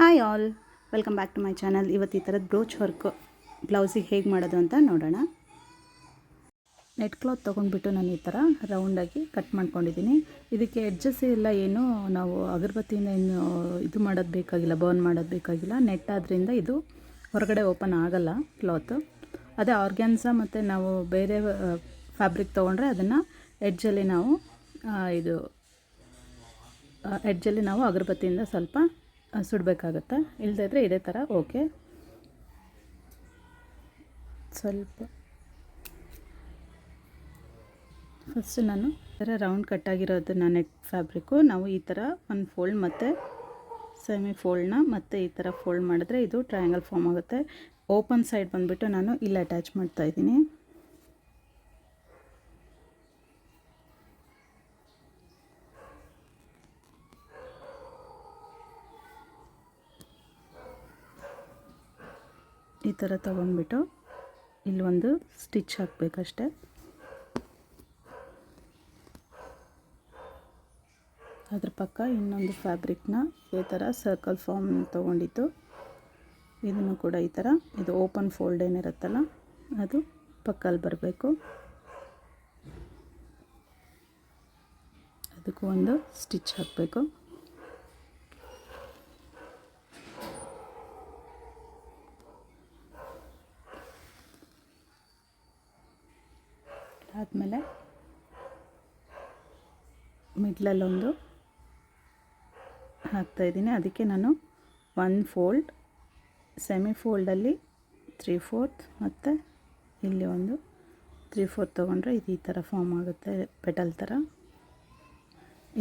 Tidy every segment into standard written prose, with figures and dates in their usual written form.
Hi all, welcome back to my channel. ಇವತ್ತು ಈ ಥರದ ಬ್ರೋಚ್ ವರ್ಕ್ ಬ್ಲೌಸಿಗೆ ಹೇಗೆ ಮಾಡೋದು ಅಂತ ನೋಡೋಣ. ನೆಟ್ ಕ್ಲಾತ್ ತೊಗೊಂಡ್ಬಿಟ್ಟು ನಾನು ಈ ಥರ ರೌಂಡಾಗಿ ಕಟ್ ಮಾಡ್ಕೊಂಡಿದ್ದೀನಿ. ಇದಕ್ಕೆ ಎಡ್ಜಸ್ ಎಲ್ಲ ಏನು ನಾವು ಅಗರಬತ್ತಿಯಿಂದ ಏನು ಇದು ಮಾಡೋದು ಬೇಕಾಗಿಲ್ಲ, ಬರ್ನ್ ಮಾಡೋದು ಬೇಕಾಗಿಲ್ಲ. ನೆಟ್ ಆದ್ದರಿಂದ ಇದು ಹೊರಗಡೆ ಓಪನ್ ಆಗಲ್ಲ ಕ್ಲಾತು. ಅದೇ ಆರ್ಗ್ಯಾನ್ಸಾ ಮತ್ತು ನಾವು ಬೇರೆ ಫ್ಯಾಬ್ರಿಕ್ ತೊಗೊಂಡ್ರೆ ಅದನ್ನು ಎಡ್ಜಲ್ಲಿ ನಾವು ಅಗರಬತ್ತಿಯಿಂದ ಸ್ವಲ್ಪ ಸುಡಬೇಕಾಗತ್ತೆ. ಇಲ್ಲದೇ ಇದ್ದರೆ ಇದೇ ಥರ ಓಕೆ. ಸ್ವಲ್ಪ ಫಸ್ಟ್ ನಾನು ಈ ಥರ ರೌಂಡ್ ಕಟ್ಟಾಗಿರೋದನ್ನ ನೆಟ್ ಫ್ಯಾಬ್ರಿಕ್ಕು ನಾವು ಈ ಥರ ಒಂದು ಫೋಲ್ಡ್ ಮತ್ತು ಸೆಮಿ ಫೋಲ್ಡ್ನ ಮತ್ತು ಈ ಥರ ಫೋಲ್ಡ್ ಮಾಡಿದ್ರೆ ಇದು ಟ್ರಯಾಂಗಲ್ ಫಾರ್ಮ್ ಆಗುತ್ತೆ. ಓಪನ್ ಸೈಡ್ ಬಂದುಬಿಟ್ಟು ನಾನು ಇಲ್ಲಿ ಅಟ್ಯಾಚ್ ಮಾಡ್ತಾಯಿದ್ದೀನಿ. ಈ ಥರ ತೊಗೊಂಡ್ಬಿಟ್ಟು ಇಲ್ಲೊಂದು ಸ್ಟಿಚ್ ಹಾಕಬೇಕಷ್ಟೆ. ಅದ್ರ ಪಕ್ಕ ಇನ್ನೊಂದು ಫ್ಯಾಬ್ರಿಕ್ನ ಈ ಥರ ಸರ್ಕಲ್ ಫಾರ್ಮ್ ತೊಗೊಂಡಿತ್ತು. ಇದನ್ನು ಕೂಡ ಈ ಥರ ಇದು ಓಪನ್ ಫೋಲ್ಡ್ ಏನಿರುತ್ತಲ್ಲ ಅದು ಪಕ್ಕಲ್ಲಿ ಬರಬೇಕು. ಅದಕ್ಕೂ ಒಂದು ಸ್ಟಿಚ್ ಹಾಕಬೇಕು. ಆದಮೇಲೆ ಮಿಡ್ಲಲ್ಲೊಂದು ಹಾಕ್ತಾಯಿದ್ದೀನಿ. ಅದಕ್ಕೆ ನಾನು 1 ಫೋಲ್ಡ್, ಸೆಮಿ ಫೋಲ್ಡಲ್ಲಿ 3/4 ಮತ್ತು ಇಲ್ಲಿ ಒಂದು 3/4 ತೊಗೊಂಡ್ರೆ ಇದು ಈ ಥರ ಫಾರ್ಮ್ ಆಗುತ್ತೆ, ಪೆಟಲ್ ಥರ.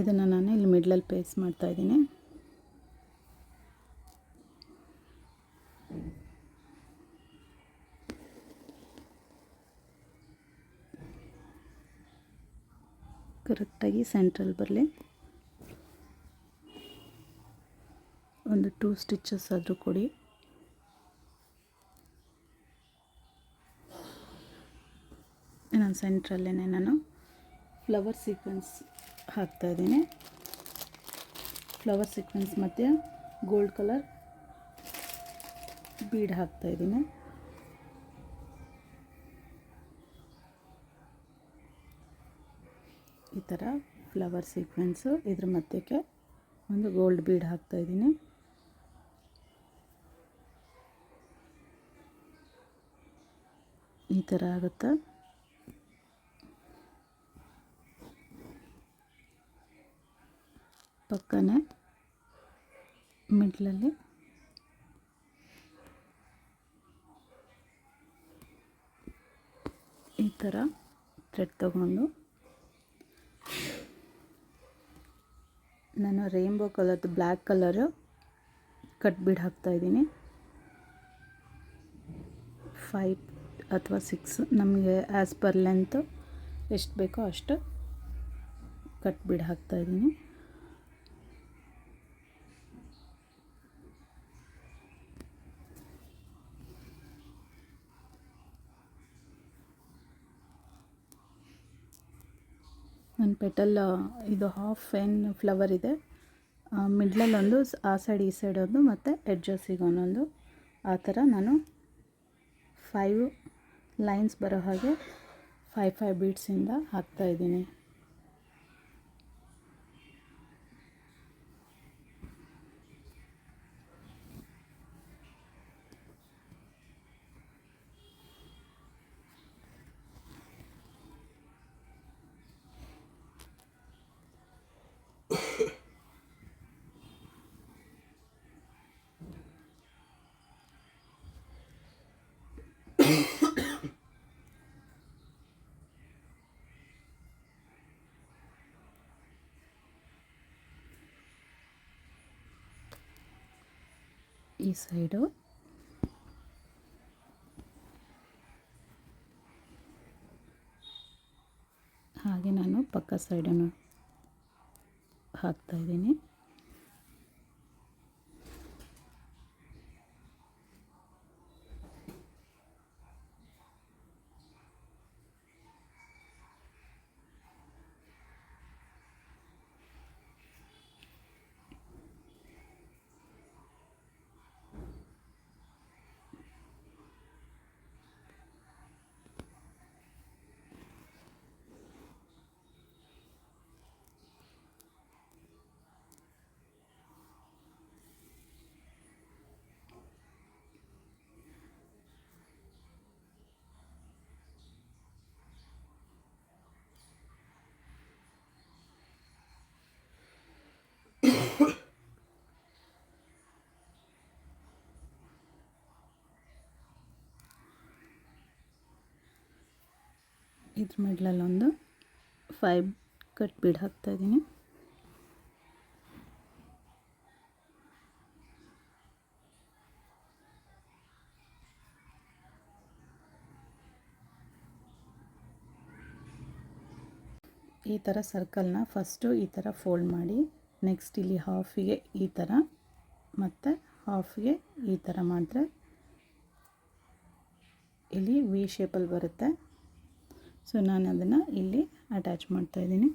ಇದನ್ನು ನಾನು ಇಲ್ಲಿ ಮಿಡ್ಲಲ್ಲಿ ಪೇಸ್ಟ್ ಮಾಡ್ತಾಯಿದ್ದೀನಿ. ಕರೆಕ್ಟಾಗಿ ಸೆಂಟ್ರಲ್ಲಿ ಬರಲಿ. ಒಂದು 2 ಸ್ಟಿಚಸ್ ಆದರೂ ಕೊಡಿ. ನಾನು ಸೆಂಟ್ರಲ್ಲೇ ನಾನು ಫ್ಲವರ್ ಸೀಕ್ವೆನ್ಸ್ ಹಾಕ್ತಾಯಿದ್ದೀನಿ. ಫ್ಲವರ್ ಸೀಕ್ವೆನ್ಸ್ ಮಧ್ಯೆ ಗೋಲ್ಡ್ ಕಲರ್ ಬೀಡ್ ಹಾಕ್ತಾಯಿದ್ದೀನಿ. ಈ ಥರ ಫ್ಲವರ್ ಸೀಕ್ವೆನ್ಸು ಇದ್ರ ಮಧ್ಯಕ್ಕೆ ಒಂದು ಗೋಲ್ಡ್ ಬೀಡ್ ಹಾಕ್ತಾಯಿದ್ದೀನಿ. ಈ ಥರ ಆಗುತ್ತೆ. ಪಕ್ಕನೇ ಮಿಡ್ಲಲ್ಲಿ ಈ ಥರ ಥ್ರೆಡ್ ತಗೊಂಡು ನಾನು ರೇನ್ಬೋ ಕಲರ್ದು ಬ್ಲ್ಯಾಕ್ ಕಲರು ಕಟ್ ಬೀಡ್ ಹಾಕ್ತಾಯಿದ್ದೀನಿ. 5 ಅಥವಾ 6 ನಮಗೆ ಆ್ಯಸ್ ಪರ್ ಲೆಂತು ಎಷ್ಟು ಬೇಕೋ ಅಷ್ಟು ಕಟ್ ಬೀಡ್ ಹಾಕ್ತಾಯಿದ್ದೀನಿ. ನನ್ನ ಪೆಟಲ್ ಇದು ಹಾಫ್ ಫ್ಲವರ್ ಇದೆ. ಮಿಡ್ಲಲ್ಲೊಂದು, ಆ ಸೈಡ್ ಈ ಸೈಡ್ ಒಂದು, ಮತ್ತು ಎಡ್ಜಸ್ಸಿಗೆ ಒಂದೊಂದು, ಆ ಥರ ನಾನು 5 ಲೈನ್ಸ್ ಬರೋ ಹಾಗೆ 5 ಬೀಡ್ಸಿಂದ ಹಾಕ್ತಾಯಿದ್ದೀನಿ. ಈ ಸೈಡು ಹಾಗೆ ನಾನು ಪಕ್ಕ ಸೈಡನ್ನು ಹಾಕ್ತಾಯಿದ್ದೀನಿ. ಇದ್ರ ಮಿಡ್ಲಲ್ಲೊಂದು 5 ಕಟ್ ಬೀಡ್ ಹಾಕ್ತಾಯಿದ್ದೀನಿ. ಈ ಥರ ಸರ್ಕಲ್ನ ಫಸ್ಟು ಈ ಥರ ಫೋಲ್ಡ್ ಮಾಡಿ, ನೆಕ್ಸ್ಟ್ ಇಲ್ಲಿ ಹಾಫಿಗೆ ಈ ಥರ ಮತ್ತು ಹಾಫಿಗೆ ಈ ಥರ ಮಾಡಿದ್ರೆ ಇಲ್ಲಿ ವಿ ಶೇಪಲ್ಲಿ ಬರುತ್ತೆ. ಸೊ ನಾನು ಅದನ್ನು ಇಲ್ಲಿ ಅಟ್ಯಾಚ್ ಮಾಡ್ತಾಯಿದ್ದೀನಿ.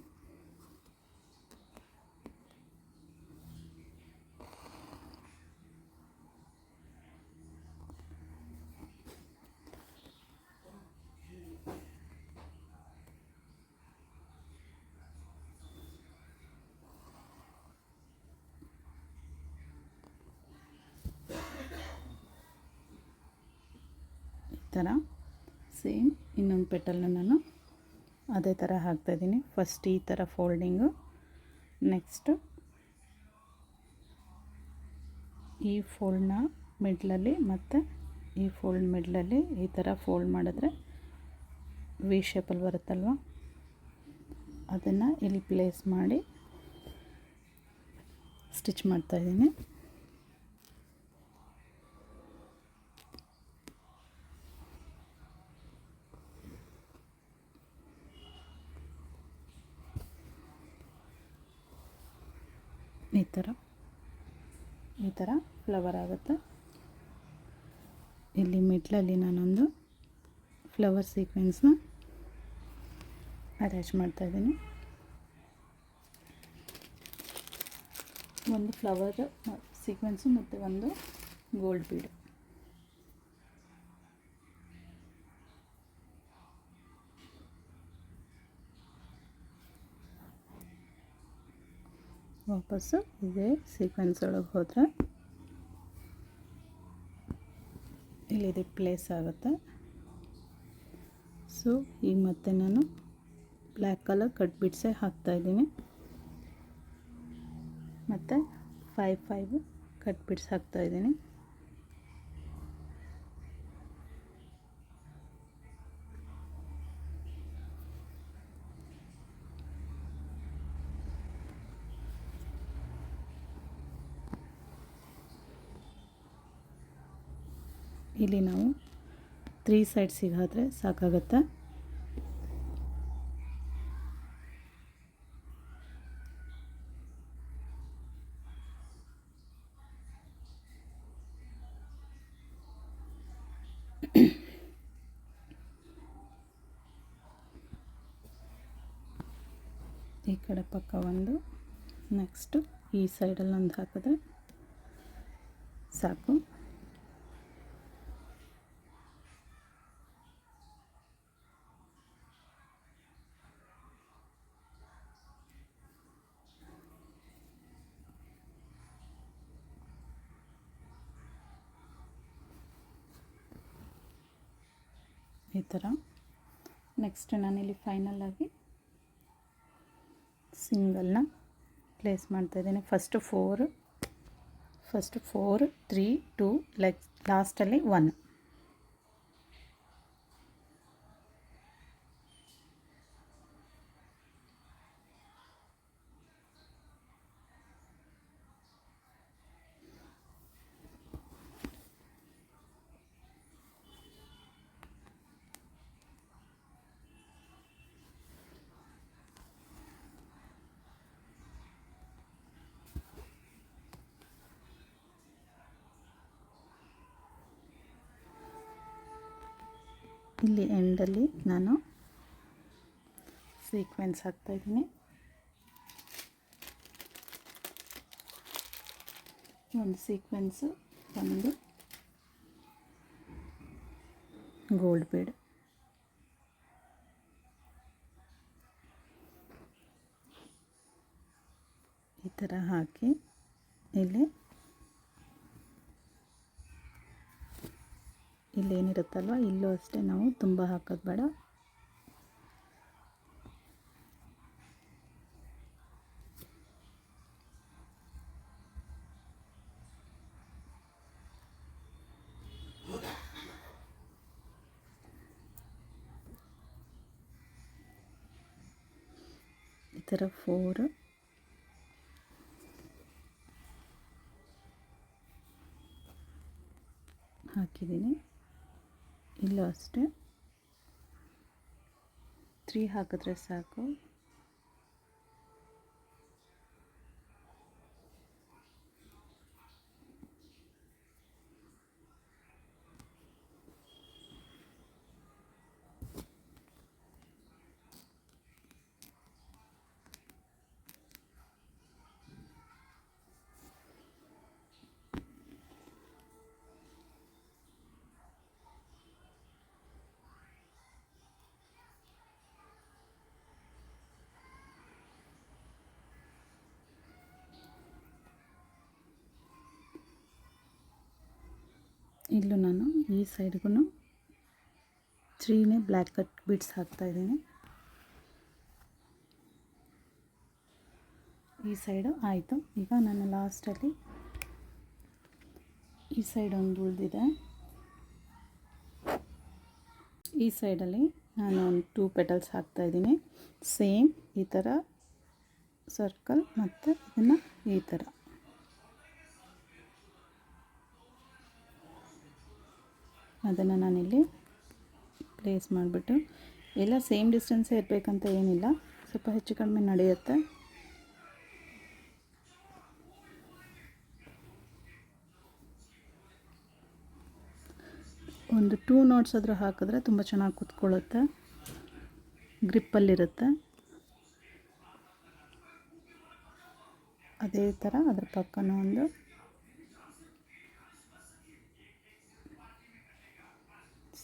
ಥರ ಸೇಮ್ ಇನ್ನೊಂದು ಪೆಟಲ್ನ ನಾನು ಅದೇ ಥರ ಹಾಕ್ತಾಯಿದ್ದೀನಿ. ಫಸ್ಟ್ ಈ ಥರ ಫೋಲ್ಡಿಂಗು, ನೆಕ್ಸ್ಟು ಈ ಫೋಲ್ಡ್ನ ಮಿಡ್ಲಲ್ಲಿ ಮತ್ತು ಈ ಫೋಲ್ಡ್ ಮಿಡ್ಲಲ್ಲಿ ಈ ಥರ ಫೋಲ್ಡ್ ಮಾಡಿದ್ರೆ ವಿ ಶೇಪಲ್ಲಿ ಬರುತ್ತಲ್ವ, ಅದನ್ನು ಇಲ್ಲಿ ಪ್ಲೇಸ್ ಮಾಡಿ ಸ್ಟಿಚ್ ಮಾಡ್ತಾಯಿದ್ದೀನಿ. ಈ ಥರ ಫ್ಲವರ್ ಆಗುತ್ತೆ. ಇಲ್ಲಿ ಮಿಡ್ಲಲ್ಲಿ ನಾನೊಂದು ಫ್ಲವರ್ ಸೀಕ್ವೆನ್ಸ್ನ ಅಟ್ಯಾಚ್ ಮಾಡ್ತಾಯಿದ್ದೀನಿ. ಒಂದು ಫ್ಲವರ್ ಸೀಕ್ವೆನ್ಸು ಮತ್ತು ಒಂದು ಗೋಲ್ಡ್ ಬೀಡ್. ವಾಪಸ್ಸು ಇದೇ ಸೀಕ್ವೆನ್ಸ್ ಒಳಗೆ ಹೋದರೆ ಇಲ್ಲಿದೆ ಪ್ಲೇಸ್ ಆಗುತ್ತೆ. ಸೊ ಈಗ ಮತ್ತೆ ನಾನು ಬ್ಲ್ಯಾಕ್ ಕಲರ್ ಕಟ್ ಬಿಡ್ಸೇ ಹಾಕ್ತಾಯಿದ್ದೀನಿ ಮತ್ತು 5 ಕಟ್ ಬಿಡ್ಸ್ ಹಾಕ್ತಾಯಿದ್ದೀನಿ. ಇಲ್ಲಿ ನಾವು 3 ಸೈಡ್ಸಿಗೆ ಆದರೆ ಸಾಕಾಗುತ್ತೆ. ಈ ಕಡೆ ಪಕ್ಕ ಒಂದು, ನೆಕ್ಸ್ಟು ಈ ಸೈಡಲ್ಲಿ ಒಂದು ಹಾಕಿದ್ರೆ ಸಾಕು. ಈ ಥರ ನೆಕ್ಸ್ಟ್ ನಾನಿಲ್ಲಿ ಫೈನಲಾಗಿ ಸಿಂಗಲ್ನ ಪ್ಲೇಸ್ ಮಾಡ್ತಾಯಿದ್ದೀನಿ. ಫಸ್ಟು 4 3 2 ಲಾಸ್ಟಲ್ಲಿ 1. ಇಲ್ಲಿ ಎಂಡಲ್ಲಿ ನಾನು ಸೀಕ್ವೆನ್ಸ್ ಹಾಕ್ತಾಯಿದ್ದೀನಿ. ಒಂದು ಸೀಕ್ವೆನ್ಸು, ಒಂದು ಗೋಲ್ಡ್ ಬೀಡ್. ಈ ಥರ ಹಾಕಿ ಇಲ್ಲೇನಿರುತ್ತಲ್ವ ಇಲ್ಲೂ ಅಷ್ಟೇ ನಾವು ತುಂಬ ಹಾಕೋದು ಬೇಡ. ಥರ 4 ಹಾಕಿದ್ದೀನಿ. ಇಲ್ಲೂ ಅಷ್ಟೇ 3 ಹಾಕಿದ್ರೆ ಸಾಕು. ಇಲ್ಲೂ ನಾನು ಈ ಸೈಡ್ಗೂ 3ನೇ ಬ್ಲ್ಯಾಕ್ ಕಟ್ ಬೀಡ್ಸ್ ಹಾಕ್ತಾಯಿದ್ದೀನಿ. ಈ ಸೈಡು ಆಯಿತು. ಈಗ ನಾನು ಲಾಸ್ಟಲ್ಲಿ ಈ ಸೈಡ್ ಒಂದು ಉಳಿದಿದೆ. ಈ ಸೈಡಲ್ಲಿ ನಾನು ಒಂದು 2 ಪೆಟಲ್ಸ್ ಹಾಕ್ತಾಯಿದ್ದೀನಿ. ಸೇಮ್ ಈ ಥರ ಸರ್ಕಲ್ ಮತ್ತು ಇದನ್ನು ಈ ಥರ ಅದನ್ನು ನಾನಿಲ್ಲಿ ಪ್ಲೇಸ್ ಮಾಡಿಬಿಟ್ಟು, ಎಲ್ಲ ಸೇಮ್ ಡಿಸ್ಟೆನ್ಸೇ ಇರಬೇಕಂತ ಏನಿಲ್ಲ, ಸ್ವಲ್ಪ ಹೆಚ್ಚು ಕಡಿಮೆ ನಡೆಯುತ್ತೆ. ಒಂದು 2 ನಾಟ್ಸ್ ಆದರೂ ಹಾಕಿದ್ರೆ ತುಂಬ ಚೆನ್ನಾಗಿ ಕೂತ್ಕೊಳ್ಳುತ್ತೆ, ಗ್ರಿಪ್ಪಲ್ಲಿರುತ್ತೆ. ಅದೇ ಥರ ಅದ್ರ ಪಕ್ಕನೂ ಒಂದು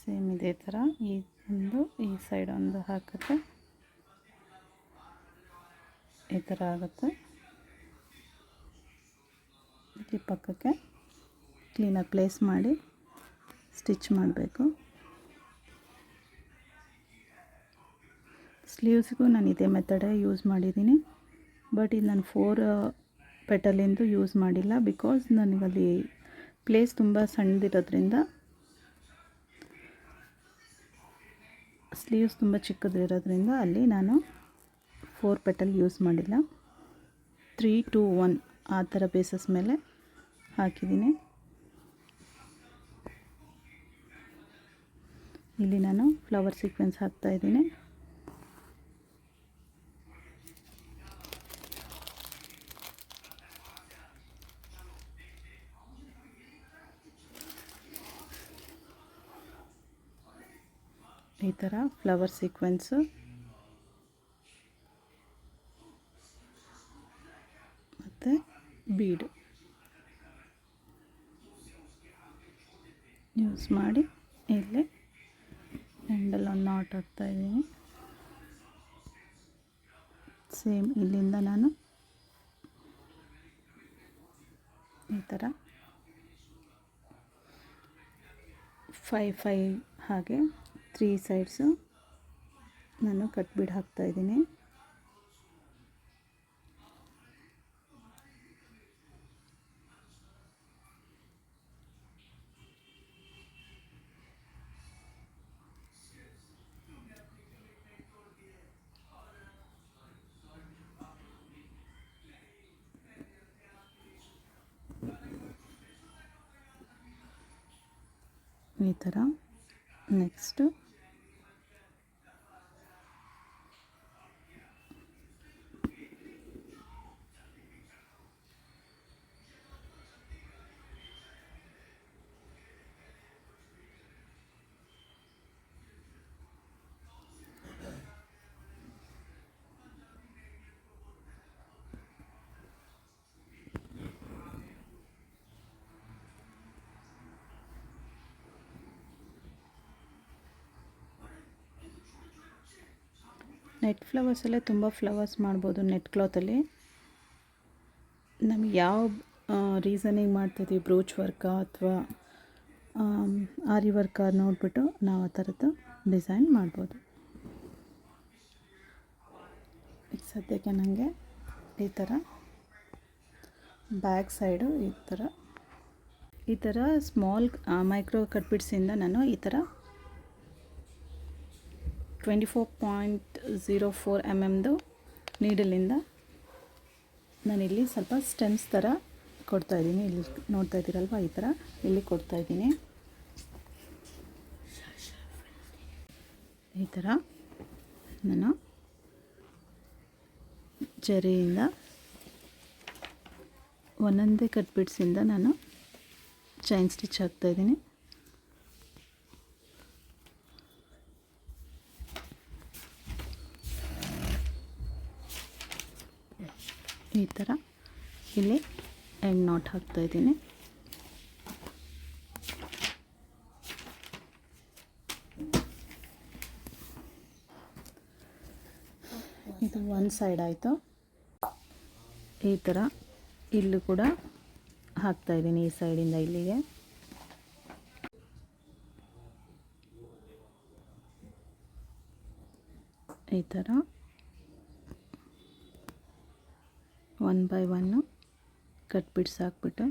ಸೇಮ್ ಇದೇ ಥರ ಈ ಸೈಡ್ ಒಂದು ಹಾಕಿದ್ರೆ ಈ ಥರ ಆಗುತ್ತೆ. ಇಲ್ಲಿ ಪಕ್ಕಕ್ಕೆ ಕ್ಲೀನಾಗಿ ಪ್ಲೇಸ್ ಮಾಡಿ ಸ್ಟಿಚ್ ಮಾಡಬೇಕು. ಸ್ಲೀವ್ಸ್ಗೂ ನಾನು ಇದೇ ಮೆಥಡೇ ಯೂಸ್ ಮಾಡಿದ್ದೀನಿ. ಬಟ್ ಇದು ನಾನು 4 ಪೆಟಲಿಂದು ಯೂಸ್ ಮಾಡಿಲ್ಲ, ಬಿಕಾಸ್ ನನಗಲ್ಲಿ ಪ್ಲೇಸ್ ತುಂಬ ಸಣ್ಣದಿರೋದ್ರಿಂದ, ಸ್ಲೀವ್ಸ್ ತುಂಬ ಚಿಕ್ಕದಿರೋದ್ರಿಂದ ಅಲ್ಲಿ ನಾನು 4 ಪೆಟಲ್ ಯೂಸ್ ಮಾಡಿಲ್ಲ. 3, 2, 1 ಆ ಥರ ಬೇಸಸ್ ಮೇಲೆ ಹಾಕಿದ್ದೀನಿ. ಇಲ್ಲಿ ನಾನು ಫ್ಲವರ್ ಸೀಕ್ವೆನ್ಸ್ ಹಾಕ್ತಾಯಿದ್ದೀನಿ. ಈ ಥರ ಫ್ಲವರ್ ಸೀಕ್ವೆನ್ಸು ಮತ್ತು ಬೀಡು ಯೂಸ್ ಮಾಡಿ ಇಲ್ಲಿ ಎಂಡಲ್ಲಿ ಒಂದು ನಾಟ್ ಹಾಕ್ತಾಯಿದ್ದೀನಿ. ಸೇಮ್ ಇಲ್ಲಿಂದ ನಾನು ಈ ಥರ 5 ಹಾಗೆ 3 ಸೈಡ್ಸು ನಾನು ಕಟ್ ಬೀಡ್ ಹಾಕ್ತಾಯಿದ್ದೀನಿ. ಈ ಥರ ನೆಕ್ಸ್ಟು ನೆಟ್ ಫ್ಲವರ್ಸಲ್ಲೇ ತುಂಬ ಫ್ಲವರ್ಸ್ ಮಾಡ್ಬೋದು ನೆಟ್ ಕ್ಲಾತಲ್ಲಿ. ನಮಗೆ ಯಾವ ರೀಸನಿಗೆ ಮಾಡ್ತಿದ್ದೀವಿ, ಬ್ರೋಚ್ ವರ್ಕಾ ಅಥವಾ ಆರಿ ವರ್ಕಾ ನೋಡಿಬಿಟ್ಟು ನಾವು ಆ ಥರದ್ದು ಡಿಸೈನ್ ಮಾಡ್ಬೋದು. ಈಗ ಸದ್ಯಕ್ಕೆ ನನಗೆ ಈ ಥರ ಬ್ಯಾಕ್ ಸೈಡು ಈ ಥರ ಸ್ಮಾಲ್ ಮೈಕ್ರೋ ಕಟ್ಬಿಟ್ಸಿಂದ ನಾನು ಈ ಥರ 24.04 mm ನೀಡಲಿಂದ ನಾನಿಲ್ಲಿ ಸ್ವಲ್ಪ ಸ್ಟೆಮ್ಸ್ ಥರ ಕೊಡ್ತಾಯಿದ್ದೀನಿ. ಇಲ್ಲಿ ನೋಡ್ತಾ ಇದ್ದೀರಲ್ವ, ಈ ಥರ ಇಲ್ಲಿ ಕೊಡ್ತಾಯಿದ್ದೀನಿ. ಈ ಥರ ನಾನು ಜರಿಯಿಂದ ಒಂದೊಂದೇ ಕಟ್ ಬಿಡ್ಸಿಂದ ನಾನು ಚೈನ್ ಸ್ಟಿಚ್ ಹಾಕ್ತಾಯಿದ್ದೀನಿ. ಈ ಥರ ಇಲ್ಲಿ ಎಂಡ್ ನಾಟ್ ಹಾಕ್ತಾಯಿದ್ದೀನಿ. ಇದು ಒಂದು ಸೈಡ್ ಆಯಿತು. ಈ ಥರ ಇಲ್ಲೂ ಕೂಡ ಹಾಕ್ತಾಯಿದ್ದೀನಿ, ಈ ಸೈಡಿಂದ ಇಲ್ಲಿಗೆ. ಈ ಥರ 1 by 1 ಕಟ್ ಬಿಡ್ಸ್ ಹಾಕ್ಬಿಟ್ಟು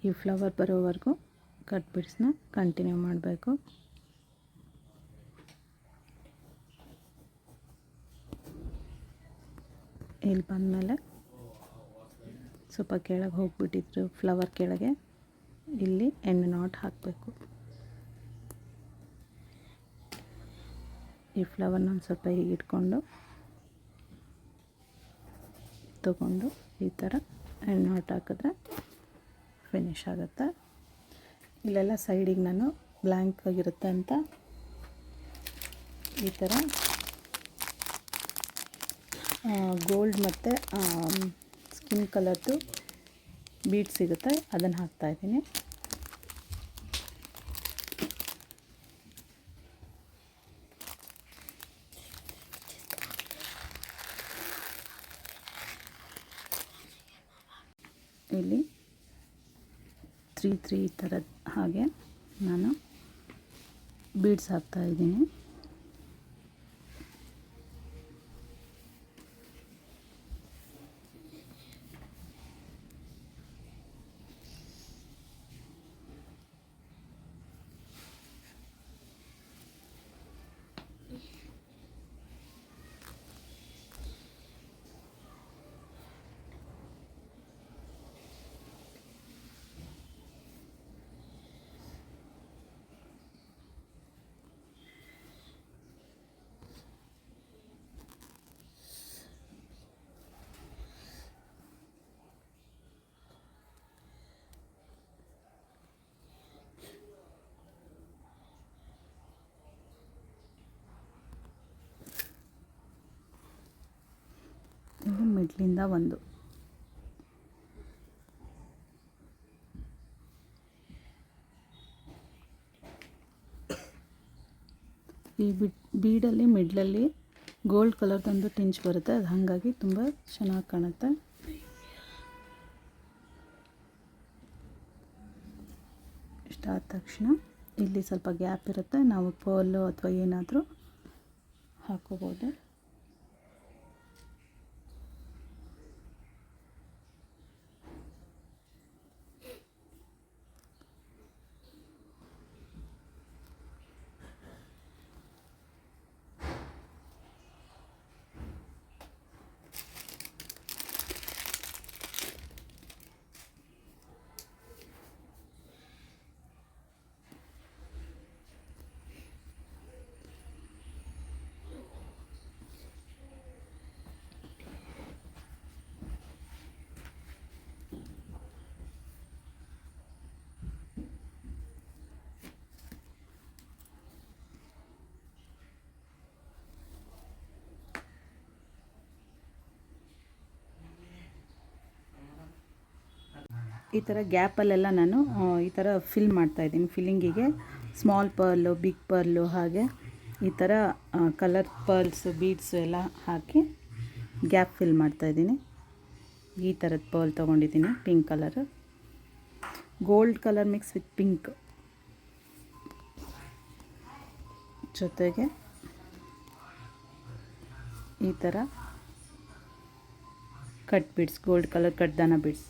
ಈ ಫ್ಲವರ್ ಬರೋವರೆಗೂ ಕಟ್ ಬಿಡ್ಸ್ನ ಕಂಟಿನ್ಯೂ ಮಾಡಬೇಕು. ಇಲ್ಲಿ ಬಂದಮೇಲೆ ಸ್ವಲ್ಪ ಕೆಳಗೆ ಹೋಗಿಬಿಟ್ಟಿದ್ರು ಫ್ಲವರ್ ಕೆಳಗೆ, ಇಲ್ಲಿ ಎಂಡ್ ನಾಟ್ ಹಾಕಬೇಕು. ಈ ಫ್ಲವರ್ನ ಒಂದು ಸ್ವಲ್ಪ ಹೀಗೆ ಇಟ್ಕೊಂಡು ತಗೊಂಡು ಈ ಥರ ಎಂಡ್ ನಾಟ್ ಹಾಕಿದ್ರೆ ಫಿನಿಶ್ ಆಗುತ್ತೆ. ಇಲ್ಲೆಲ್ಲ ಸೈಡಿಗೆ ನಾನು ಬ್ಲ್ಯಾಂಕ್ ಆಗಿರುತ್ತೆ ಅಂತ ಈ ಥರ ಗೋಲ್ಡ್ ಮತ್ತು ಸ್ಕಿನ್ ಕಲರ್ದು ಬೀಡ್ ಸಿಗುತ್ತೆ, ಅದನ್ನು ಹಾಕ್ತಾಯಿದ್ದೀನಿ. ಇಲ್ಲಿ 3 ಈ ಥರದ ಹಾಗೆ ನಾನು ಬೀಡ್ಸ್ ಹಾಕ್ತಾಯಿದ್ದೀನಿ. ಮಿಡ್ಲಿಂದ ಒಂದು ಈ ಬೀಡಲ್ಲಿ ಮಿಡ್ಲಲ್ಲಿ ಗೋಲ್ಡ್ ಕಲರ್ದೊಂದು ಟಿಂಚ್ ಬರುತ್ತೆ, ಅದು ಹಾಗಾಗಿ ತುಂಬ ಚೆನ್ನಾಗಿ ಕಾಣುತ್ತೆ. ಇಷ್ಟಾದ ತಕ್ಷಣ ಇಲ್ಲಿ ಸ್ವಲ್ಪ ಗ್ಯಾಪ್ ಇರುತ್ತೆ, ನಾವು ಪರ್ಲು ಅಥವಾ ಏನಾದರೂ ಹಾಕೋಬೋದು. ಈ ಥರ ಗ್ಯಾಪಲ್ಲೆಲ್ಲ ನಾನು ಈ ಥರ ಫಿಲ್ ಮಾಡ್ತಾಯಿದ್ದೀನಿ. ಫಿಲ್ಲಿಂಗಿಗೆ ಸ್ಮಾಲ್ ಪರ್ಲು, ಬಿಗ್ ಪರ್ಲು, ಹಾಗೆ ಈ ಥರ ಕಲರ್ ಪರ್ಲ್ಸು, ಬೀಡ್ಸು ಎಲ್ಲ ಹಾಕಿ ಗ್ಯಾಪ್ ಫಿಲ್ ಮಾಡ್ತಾಯಿದ್ದೀನಿ. ಈ ಥರದ ಪರ್ಲ್ ತೊಗೊಂಡಿದ್ದೀನಿ, pink colour, gold colour mix with pink, ಜೊತೆಗೆ ಈ ಥರ cut beads, gold colour cut ದಾನ ಬೀಡ್ಸ್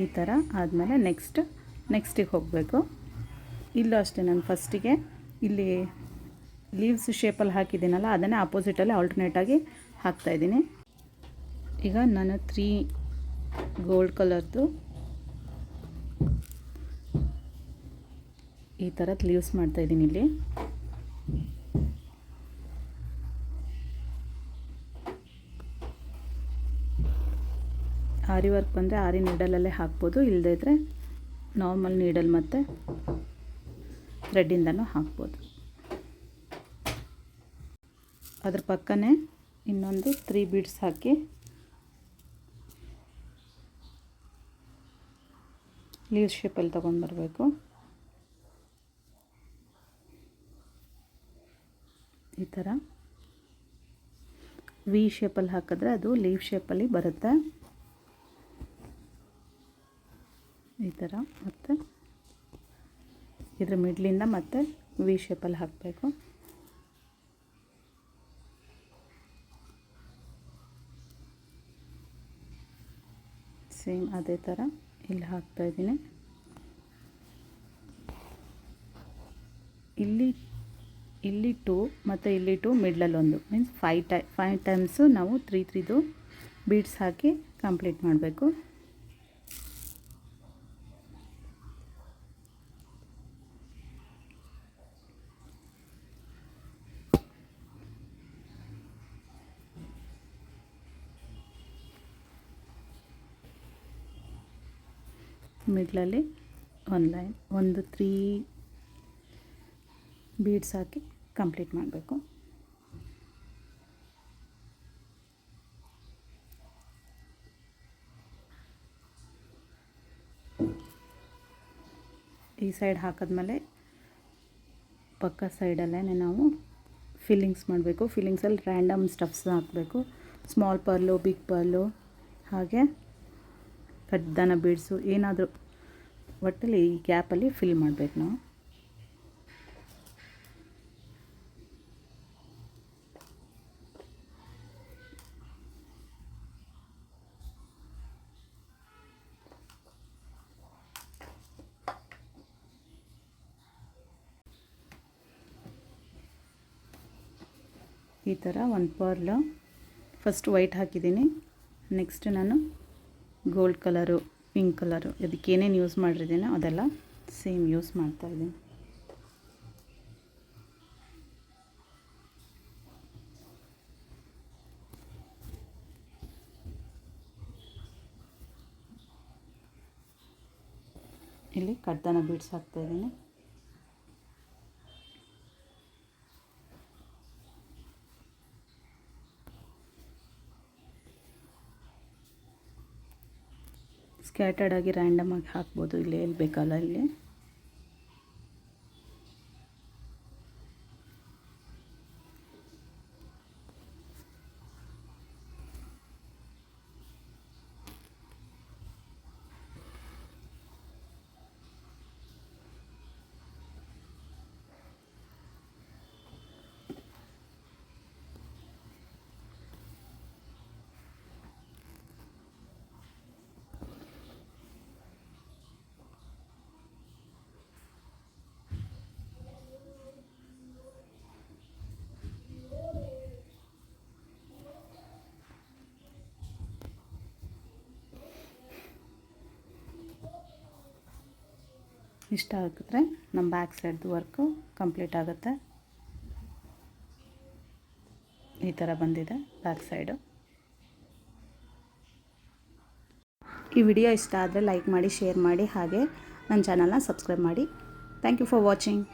ಈ ಥರ ಆದಮೇಲೆ ನೆಕ್ಸ್ಟಿಗೆ ಹೋಗಬೇಕು. ಇಲ್ಲೂ ಅಷ್ಟೇ ನಾನು ಫಸ್ಟಿಗೆ ಇಲ್ಲಿ ಲೀವ್ಸ್ ಶೇಪಲ್ಲಿ ಹಾಕಿದ್ದೀನಲ್ಲ ಅದನ್ನೇ ಆಪೋಸಿಟಲ್ಲಿ ಆಲ್ಟರ್ನೇಟಾಗಿ ಹಾಕ್ತಾಯಿದ್ದೀನಿ. ಈಗ ನಾನು 3 ಗೋಲ್ಡ್ ಕಲರ್ದು ಈ ಥರದ್ದು ಲೀವ್ಸ್ ಮಾಡ್ತಾಯಿದ್ದೀನಿ. ಇಲ್ಲಿ ಆರಿ ವರ್ಕ್ ಬಂದರೆ ಆರಿ ನೀಡಲಲ್ಲೇ ಹಾಕ್ಬೋದು, ಇಲ್ಲದೇ ಇದ್ದರೆ ನಾರ್ಮಲ್ ನೀಡಲ್ ಮತ್ತು ಥ್ರೆಡ್ಡಿಂದನೂ ಹಾಕ್ಬೋದು. ಅದ್ರ ಪಕ್ಕನೇ ಇನ್ನೊಂದು 3 ಬೀಡ್ಸ್ ಹಾಕಿ ಲೀವ್ ಶೇಪಲ್ಲಿ ತೊಗೊಂಡು ಬರಬೇಕು. ಈ ಥರ ವಿ ಶೇಪಲ್ಲಿ ಹಾಕಿದ್ರೆ ಅದು ಲೀವ್ ಶೇಪಲ್ಲಿ ಬರುತ್ತೆ. ಈ ಥರ ಮತ್ತು ಇದ್ರ ಮಿಡ್ಲಿಂದ ಮತ್ತೆ ವಿ ಶೇಪಲ್ಲಿ ಹಾಕಬೇಕು. ಸೇಮ್ ಅದೇ ಥರ ಇಲ್ಲಿ ಹಾಕ್ತಾಯಿದ್ದೀನಿ. ಇಲ್ಲಿ 2 ಮತ್ತು ಇಲ್ಲಿ 2 ಮಿಡ್ಲಲ್ಲಿ ಒಂದು ಮೀನ್ಸ್ 5 ಟೈಮ್ಸು ನಾವು 3 ಬೀಡ್ಸ್ ಹಾಕಿ ಕಂಪ್ಲೀಟ್ ಮಾಡಬೇಕು. ಮಿಡ್ಲಲ್ಲಿ ಒಂದು ಲೈನ್ 3 ಬೀಡ್ಸ್ ಹಾಕಿ ಕಂಪ್ಲೀಟ್ ಮಾಡಬೇಕು. ಈ ಸೈಡ್ ಹಾಕಿದ್ಮೇಲೆ ಪಕ್ಕ ಸೈಡಲ್ಲೇ ನಾವು ಫಿಲ್ಲಿಂಗ್ಸ್ ಮಾಡಬೇಕು. ಫಿಲ್ಲಿಂಗ್ಸಲ್ಲಿ ರ್ಯಾಂಡಮ್ ಸ್ಟಫ್ಸ್ ಹಾಕಬೇಕು. ಸ್ಮಾಲ್ ಪರ್ಲು, ಬಿಗ್ ಪರ್ಲು, ಹಾಗೆ ಕಡ್ದಾನ ಬೀಡ್ಸು ಏನಾದರೂ ಒಟ್ಟಲ್ಲಿ ಈ ಗ್ಯಾಪಲ್ಲಿ ಫಿಲ್ ಮಾಡಬೇಕು ನಾವು. ಈ ಥರ ಒಂದು ಪರ್ಲ್ ಫಸ್ಟ್ ವೈಟ್ ಹಾಕಿದ್ದೀನಿ. ನೆಕ್ಸ್ಟ್ ನಾನು ಗೋಲ್ಡ್ ಕಲರು, ಪಿಂಕ್ ಕಲರು, ಇದಕ್ಕೆ ಏನೇನು ಯೂಸ್ ಮಾಡಿರ್ತೀನೋ ಅದೆಲ್ಲ ಸೇಮ್ ಯೂಸ್ ಮಾಡ್ತಾಯಿದ್ದೀನಿ. ಇಲ್ಲಿ ಕಡ್ದಾನ ಬೀಡ್ಸ್ ಹಾಕ್ತಾಯಿದ್ದೀನಿ. ಸ್ಕ್ಯಾಟರ್ಡ್ ಆಗಿ ರ್ಯಾಂಡಮ್ ಆಗಿ ಹಾಕ್ಬೋದು, ಇಲ್ಲಿ ಎಲ್ಲಿ ಬೇಕಲ್ಲ ಇಲ್ಲಿ. ಇಷ್ಟ ಆಗಿದ್ರೆ ನಮ್ಮ ಬ್ಯಾಕ್ ಸೈಡ್ದು ವರ್ಕು ಕಂಪ್ಲೀಟ್ ಆಗುತ್ತೆ. ಈ ಥರ ಬಂದಿದೆ ಬ್ಯಾಕ್ ಸೈಡು. ಈ ವಿಡಿಯೋ ಇಷ್ಟ ಆದರೆ ಲೈಕ್ ಮಾಡಿ, ಶೇರ್ ಮಾಡಿ, ಹಾಗೆ ನನ್ನ ಚಾನಲ್ನ ಸಬ್ಸ್ಕ್ರೈಬ್ ಮಾಡಿ. Thank you for watching.